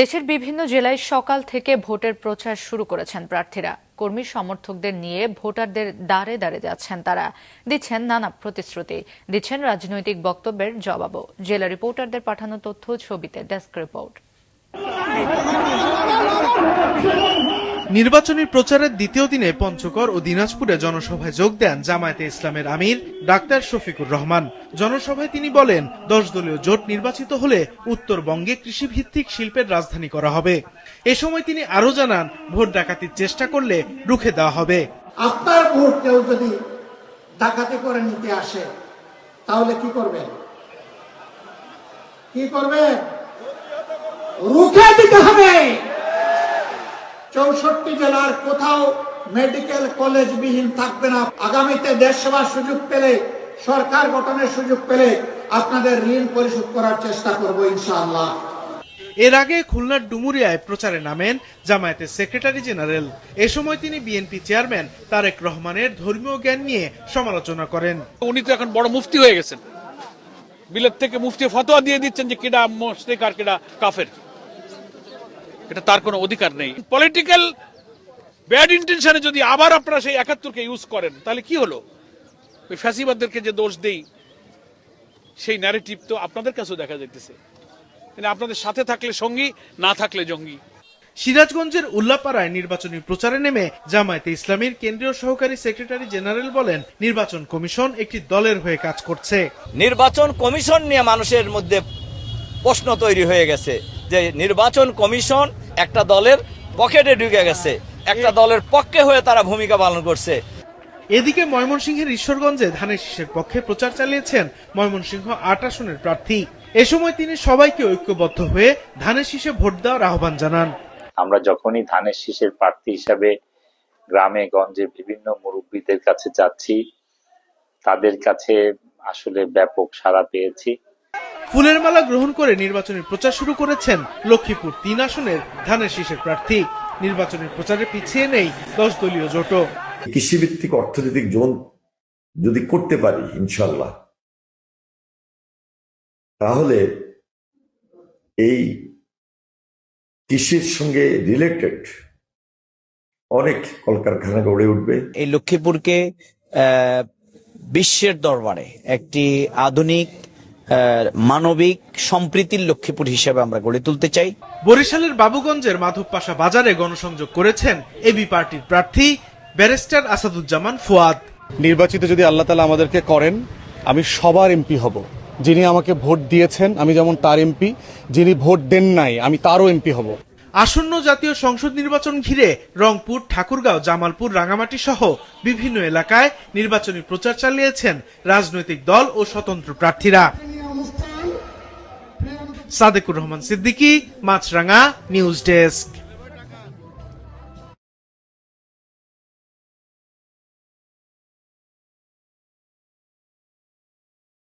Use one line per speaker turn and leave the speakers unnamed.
দেশের বিভিন্ন জেলায় সকাল থেকে ভোটের প্রচার শুরু করেছেন প্রার্থীরা। কর্মী সমর্থকদের নিয়ে ভোটারদের দ্বারে দ্বারে যাচ্ছেন তারা, দিচ্ছেন নানা প্রতিশ্রুতি, দিচ্ছেন রাজনৈতিক বক্তব্যের জবাবও। জেলা রিপোর্টারদের পাঠানো তথ্য ছবিতে ডেস্ক রিপোর্ট।
নির্বাচনী প্রচারের দ্বিতীয় দিনে পঞ্চগড় ও দিনাজপুরে জনসভায় যোগ দেন জামায়াতে ইসলামের আমির ডাক্তার শফিকুর রহমান। জনসভায় তিনি বলেন, 10 দলীয় জোট নির্বাচিত হলে উত্তরবঙ্গে কৃষিভিত্তিক শিল্পের রাজধানী করা হবে। এ সময় তিনি আরো জানান, ভোট ডাকাতির চেষ্টা করলে রুখে দেওয়া হবে।
আপনার ভোট কেউ যদি ডাকাতি করে নিতে আসে তাহলে কি করবেন? রুখে দিতে হবে। 64 জেলার কোথাও মেডিকেল কলেজ বিহীন থাকবে না। আগামীতে দেশ সেবার সুযোগ পেলে, সরকার গঠনের সুযোগ পেলে আপনাদের ঋণ পরিশোধ করার চেষ্টা করব ইনশাআল্লাহ।
এর আগে খুলনার ডুমুরিয়ায় প্রচারে নামেন জামায়াতের সেক্রেটারি জেনারেল। এ সময় তিনি বিএনপি চেয়ারম্যান তারেক রহমানের ধর্মীয় জ্ঞান নিয়ে সমালোচনা করেন।
উনি তো এখন বড় মুফতি হয়ে গেছেন, বিলেত থেকে মুফতি ফতোয়া দিয়ে দিচ্ছেন যে কেডা মুশরিক আর কেডা কাফের। এটা তার কোনো অধিকার নেই। পলিটিক্যাল ব্যাড ইন্টেনশনে যদি আবার আপনারা সেই 71কে ইউজ করেন তাহলে কি হলো? ওই ফ্যাসিবাদদেরকে যে দোষ দেই, সেই ন্যারেটিভ তো আপনাদের কাছেও দেখা যাইতেছে। আপনাদের সাথে থাকলে সঙ্গী, না থাকলে জঙ্গি।
সিরাজগঞ্জের উল্লাপাড়ায় নির্বাচনী প্রচারে নেমে জামায়াতে ইসলামীর কেন্দ্রীয় সহকারী সেক্রেটারি জেনারেল বলেন, নির্বাচন কমিশন একটি দলের হয়ে কাজ করছে।
নির্বাচন কমিশন নিয়ে মানুষের মধ্যে প্রশ্ন তৈরি হয়ে গেছে যে নির্বাচন কমিশন একটা দলের পকেটে ঢুকে গেছে, একটা দলের পক্ষে হয়ে তারা ভূমিকা পালন করছে।
এদিকে ময়মনসিংহের ঈশ্বরগঞ্জে ধানের শীষের পক্ষে প্রচার চালিয়েছেন ময়মনসিংহ 8 আসনের প্রার্থী। এ সময় তিনি সবাইকে ঐক্যবদ্ধ হয়ে ধানের শীষে ভোট দেওয়ার আহ্বান জানান।
আমরা যখনই ধানের শীষের প্রার্থী হিসাবে গ্রামে গঞ্জে বিভিন্ন মুরব্বীদের কাছে যাচ্ছি, তাদের কাছে আসলে ব্যাপক সাড়া পেয়েছি।
ফুলের মালা গ্রহণ করে নির্বাচনী প্রচার শুরু করেছেন লক্ষ্মীপুর 3 আসনের ধানের শীষের প্রার্থী। নির্বাচনের প্রচারে পিছিয়ে নেই 10 দলীয় জোটও।
কৃষিভিত্তিক অর্থনৈতিক জোন যদি করতে পারি ইনশাল্লাহ, তাহলে এই কৃষির সঙ্গে রিলেটেড অনেক কলকারখানা গড়ে উঠবে।
এই লক্ষ্মীপুরকে বিশ্বের দরবারে একটি আধুনিক মানবিক সম্প্রীতির লক্ষ্মীপুর হিসেবে আমরা গড়ে তুলতে চাই।
বরিশালের বাবুগঞ্জের মাধবপাশা বাজারে গণসংযোগ করেছেন এবি পার্টির প্রার্থী ব্যারিস্টার আসাদুজ্জামান ফুয়াদ।
নির্বাচিত যদি আল্লাহ তাআলা আমাদেরকে করেন, আমি সবার এমপি হব। যিনি আমাকে ভোট দিয়েছেন আমি যেমন তার এমপি, যিনি ভোট দেন নাই আমি তারও এমপি হব।
আসন্ন জাতীয় সংসদ নির্বাচন ঘিরে রংপুর, ঠাকুরগাঁও, জামালপুর, রাঙামাটি সহ বিভিন্ন এলাকায় নির্বাচনী প্রচার চালিয়েছেন রাজনৈতিক দল ও স্বতন্ত্র প্রার্থীরা। সাদেকুর রহমান সিদ্দিকী, মাছরাঙা, নিউজ ডেস্ক।